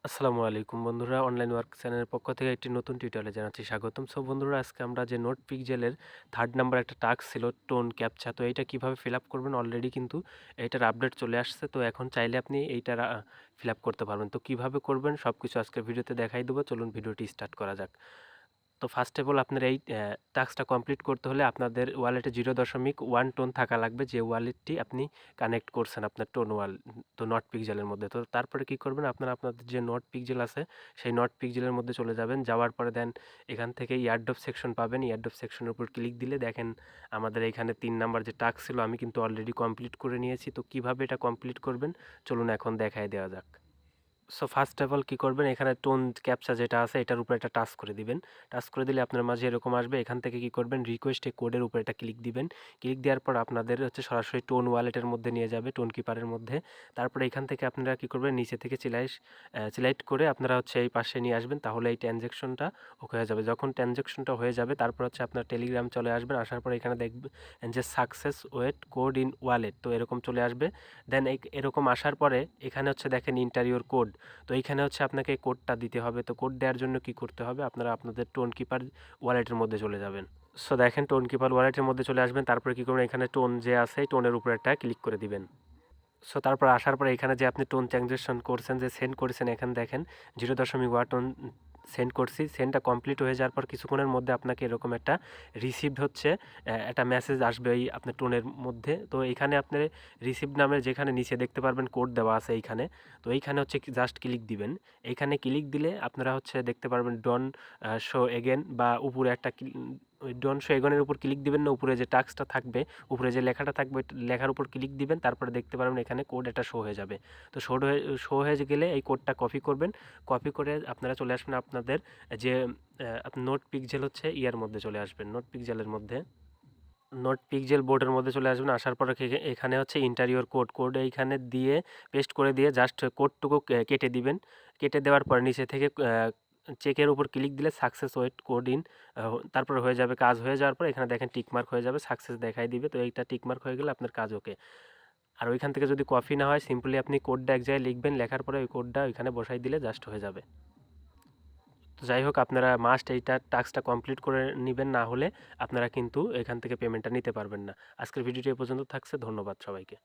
আসসালামু আলাইকুম বন্ধুরা, অনলাইন ওয়ার্ক চ্যানেলের পক্ষ থেকে একটি নতুন টিউটোরিয়ালে জানাচ্ছি স্বাগতম। সো বন্ধুরা, আজকে আমরা যে নোট পিক্সেলের থার্ড নাম্বার একটা টাস্ক ছিল টোন ক্যাপচা, তো এইটা কিভাবে ফিল আপ করবেন অলরেডি কিন্তু এইটার আপডেট চলে আসছে। তো এখন চাইলে আপনি এইটার ফিল আপ করতে পারবেন। তো কিভাবে করবেন সব কিছু আজকে ভিডিওতে দেখাই দেবো। চলুন ভিডিওটি স্টার্ট করা যাক। তো ফার্স্ট অফ অল আপনার এই টাস্কটা কমপ্লিট করতে হলে আপনাদের ওয়ালেটে 0.1 টোন থাকা লাগবে, যে ওয়ালেটটি আপনি কানেক্ট করছেন আপনার টোন ওয়াল তো নট পিক্সেলের মধ্যে। তো তারপরে কি করবেন, আপনারা আপনাদের যে নট পিক্সেল আছে সেই নট পিক্সেলের মধ্যে চলে যাবেন। যাওয়ার পরে দেন এখান থেকে ইয়ারড্রপ সেকশন পাবেন। ইয়ারড্রপ সেকশনের উপর ক্লিক দিলে দেখেন আমাদের এখানে 3 নাম্বার যে টাস্ক ছিল আমি কিন্তু অলরেডি কমপ্লিট করে নিয়েছি। তো কিভাবে এটা কমপ্লিট করবেন চলুন এখন দেখায় দেওয়া যাক। সো ফার্স্ট অফ অল কী করবেন, এখানে টোন ক্যাপচা যেটা আছে এটার উপরে একটা টাচ করে দিবেন। টাচ করে দিলে আপনার মাঝে এরকম আসবে। এখান থেকে কী করবেন, রিকোয়েস্ট এ কোডের উপরে এটা ক্লিক দিবেন। ক্লিক দেওয়ার পর আপনাদের সরাসরি টোন ওয়ালেটের মধ্যে নিয়ে যাবে, টোন কিপারের মধ্যে। তারপরে এখান থেকে আপনারা কী করবেন, নিচে থেকে সিলেক্ট করে আপনারা এই পাশে নিয়ে আসবেন। তাহলে এই ট্রানজ্যাকশনটা ওকে হয়ে যাবে। যখন ট্রানজ্যাকশনটা হয়ে যাবে তারপর আপনার টেলিগ্রাম চলে আসবেন। আসার পর এখানে দেখবেন যে success weight code in wallet, তো এরকম চলে আসবে। দেন এরকম আসার পরে এখানে দেখেন ইন্টারিওর কোড। তো এইখানে আপনাকে কোডটা দিতে হবে। তো কোড দেওয়ার জন্য কি করতে হবে, আপনারা আপনাদের টোন কিপার ওয়ালেটের মধ্যে চলে যাবেন। সো দেখেন টোন কিপার ওয়ালেটের মধ্যে চলে আসবেন। তারপরে কি করবেন, এখানে টোন যে আছে টোনের উপরে একটা ক্লিক করে দিবেন। সো তারপর আসার পরে এখানে যে আপনি টোন ট্রানজ্যাকশন করছেন, যে সেন্ড করেছেন, এখানে দেখেন 0.1 টোন সেন্ড করছি। সেন্ডটা কমপ্লিট হয়ে যাওয়ার পর কিছুক্ষণের মধ্যে আপনাকে এরকম একটা রিসিভড একটা মেসেজ আসবে এই আপনার টোনের মধ্যে। তো এখানে আপনি রিসিভড নামের যেখানে নিচে দেখতে পারবেন কোড দেওয়া আছে এইখানে। তো এইখানে জাস্ট ক্লিক দিবেন। এইখানে ক্লিক দিলে আপনারা দেখতে পারবেন ডন শো এগেন, বা উপরে একটা ওই ডন শো এগনের উপর ক্লিক দিবেন না, উপরে যে টাস্কটা থাকবে, উপরে যে লেখাটা থাকবে লেখার উপর ক্লিক দিবেন। তারপরে দেখতে পারবেন এখানে কোড এটা শো হয়ে যাবে। তো শো হয়ে গেলে এই কোডটা কপি করবেন। কপি করে আপনারা চলে আসবেন আপনাদের যে নোট পিক্সেল ইয়ার মধ্যে চলে আসবেন, নোট পিক্সেলের মধ্যে, নোট পিক্সেল বোর্ডের মধ্যে চলে আসবেন। আসার পরে এখানে ইন্টারিওর কোড এইখানে দিয়ে পেস্ট করে দিয়ে জাস্ট কোডটুকু কেটে দিবেন। কেটে দেওয়ার পর নিচে থেকে চেকের উপর ক্লিক দিলে সাকসেস ওয়েট কোড ইন, তারপরে হয়ে যাবে। কাজ হয়ে যাওয়ার পর এখানে দেখেন টিকমার্ক হয়ে যাবে, সাকসেস দেখাই দিবে। তো এইটা টিকমার্ক হয়ে গেলে আপনার কাজ ওকে। আর ওইখান থেকে যদি কপি না হয়, সিম্পলি আপনি কোডটা এক জায়গায় লিখবেন, লেখার পরে ওই কোডটা ওইখানে বসাই দিলে জাস্ট হয়ে যাবে। তো যাই হোক, আপনারা মাস্ট এইটা টাস্কটা কমপ্লিট করে নেবেন, না হলে আপনারা কিন্তু এখান থেকে পেমেন্টটা নিতে পারবেন না। আজকের ভিডিওটি এ পর্যন্ত থাকছে। ধন্যবাদ সবাইকে।